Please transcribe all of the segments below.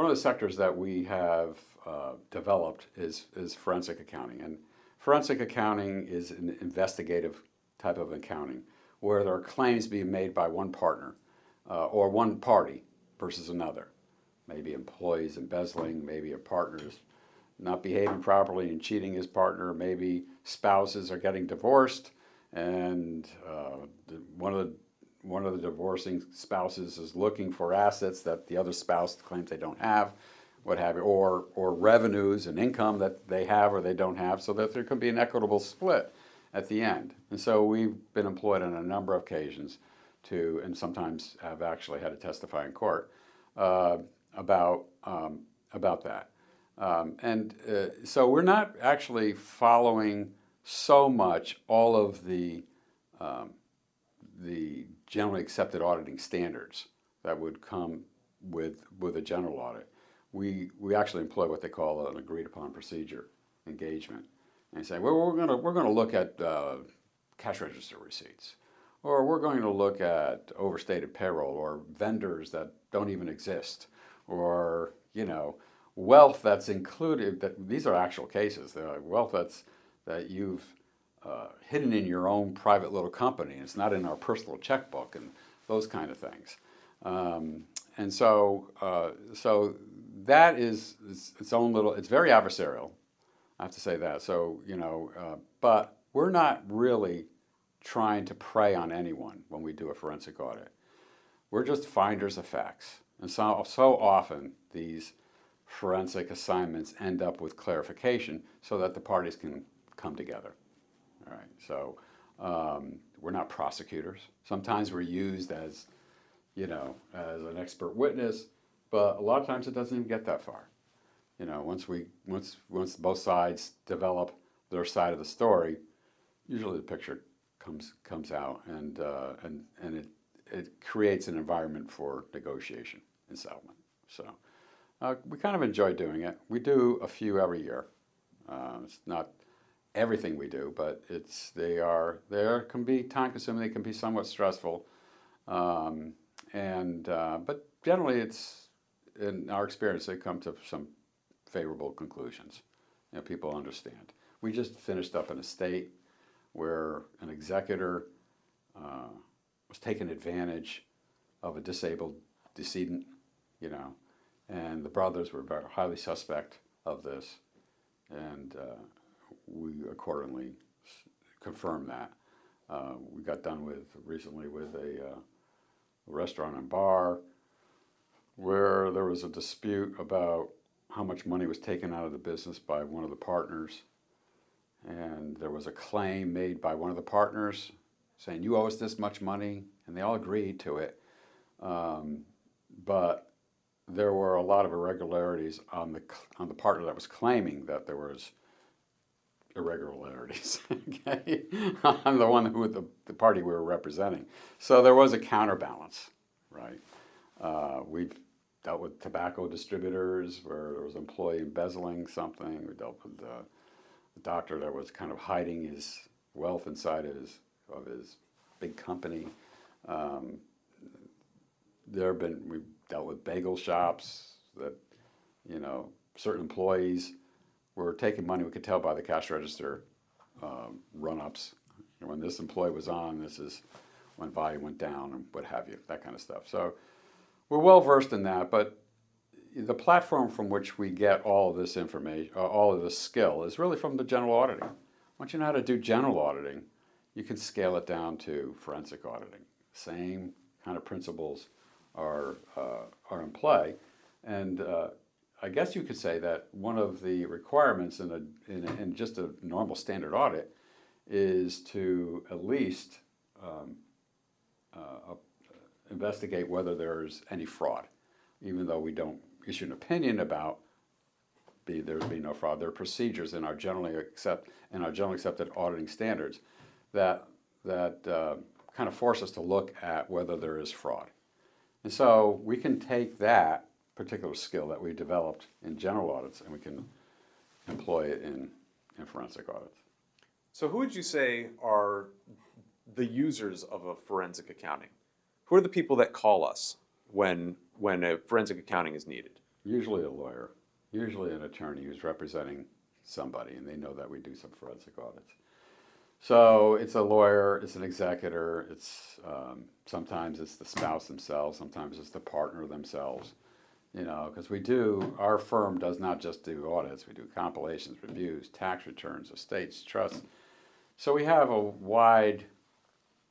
one of the sectors that we have developed is forensic accounting. And forensic accounting is an investigative type of accounting where there are claims being made by one partner or one party versus another. Maybe employees embezzling, maybe a partner's not behaving properly and cheating his partner, maybe spouses are getting divorced and one of the divorcing spouses is looking for assets that the other spouse claims they don't have, what have you, or revenues and income that they have or they don't have, so that there could be an equitable split at the end. And so we've been employed on a number of occasions to, and sometimes have actually had to testify in court about that. So we're not actually following so much all of the generally accepted auditing standards that would come with a general audit. We actually employ what they call an agreed upon procedure engagement, and say, well, we're gonna look at cash register receipts, or we're going to look at overstated payroll, or vendors that don't even exist, or wealth that's included. That these are actual cases. They're like wealth that you've hidden in your own private little company. It's not in our personal checkbook and those kind of things. And so that is its own little. It's very adversarial. I have to say that. So but we're not really trying to prey on anyone when we do a forensic audit. We're just finders of facts, and so often these forensic assignments end up with clarification so that the parties can come together. All right, so we're not prosecutors. Sometimes we're used as an expert witness, but a lot of times it doesn't even get that far. Once both sides develop their side of the story, usually the picture comes out, and it creates an environment for negotiation and settlement. So we kind of enjoy doing it. We do a few every year. It's not everything we do, but they can be time consuming. They can be somewhat stressful, but generally, it's in our experience they come to some favorable conclusions. People understand. We just finished up an estate where an executor was taking advantage of a disabled decedent, and the brothers were very highly suspect of this, and we accordingly confirmed that. We got done recently with a restaurant and bar where there was a dispute about how much money was taken out of the business by one of the partners, and there was a claim made by one of the partners saying, you owe us this much money, and they all agreed to it. But there were a lot of irregularities on the partner that was claiming that there was irregularities. Okay, I'm the one the party we were representing, so there was a counterbalance, right? We've dealt with tobacco distributors where there was an employee embezzling something. We dealt with the doctor that was kind of hiding his wealth inside of his big company. We've dealt with bagel shops that, certain employees were taking money. We could tell by the cash register run-ups. When this employee was on, this is when volume went down and what have you, that kind of stuff. So we're well versed in that, but the platform from which we get all of this information, all of this skill, is really from the general auditing. Once you know how to do general auditing, you can scale it down to forensic auditing. Same kind of principles are in play, and I guess you could say that one of the requirements in just a normal standard audit is to at least investigate whether there's any fraud, even though we don't issue an opinion about there's been no fraud. There are procedures in our generally accepted auditing standards that kind of force us to look at whether there is fraud. And so we can take that particular skill that we developed in general audits and we can employ it in forensic audits. So who would you say are the users of a forensic accounting? Who are the people that call us when a forensic accounting is needed? Usually a lawyer, usually an attorney who's representing somebody, and they know that we do some forensic audits. So it's a lawyer, it's an executor, it's sometimes it's the spouse themselves, sometimes it's the partner themselves. You know, because our firm does not just do audits, we do compilations, reviews, tax returns, estates, trusts. So we have a wide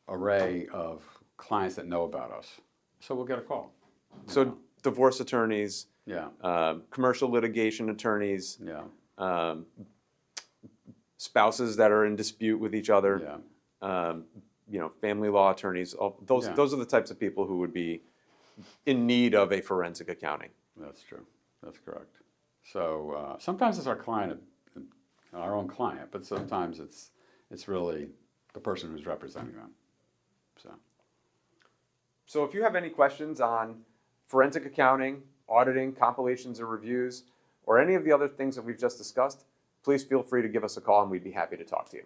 array of clients that know about us. So we'll get a call. So divorce attorneys, Yeah, commercial litigation attorneys, yeah, spouses that are in dispute with each other, yeah. family law attorneys. Those Yeah. those are the types of people who would be in need of a forensic accounting. That's true. That's correct. So sometimes it's our client, our own client, but sometimes it's really the person who's representing them. So if you have any questions on forensic accounting, auditing, compilations or reviews, or any of the other things that we've just discussed, please feel free to give us a call and we'd be happy to talk to you.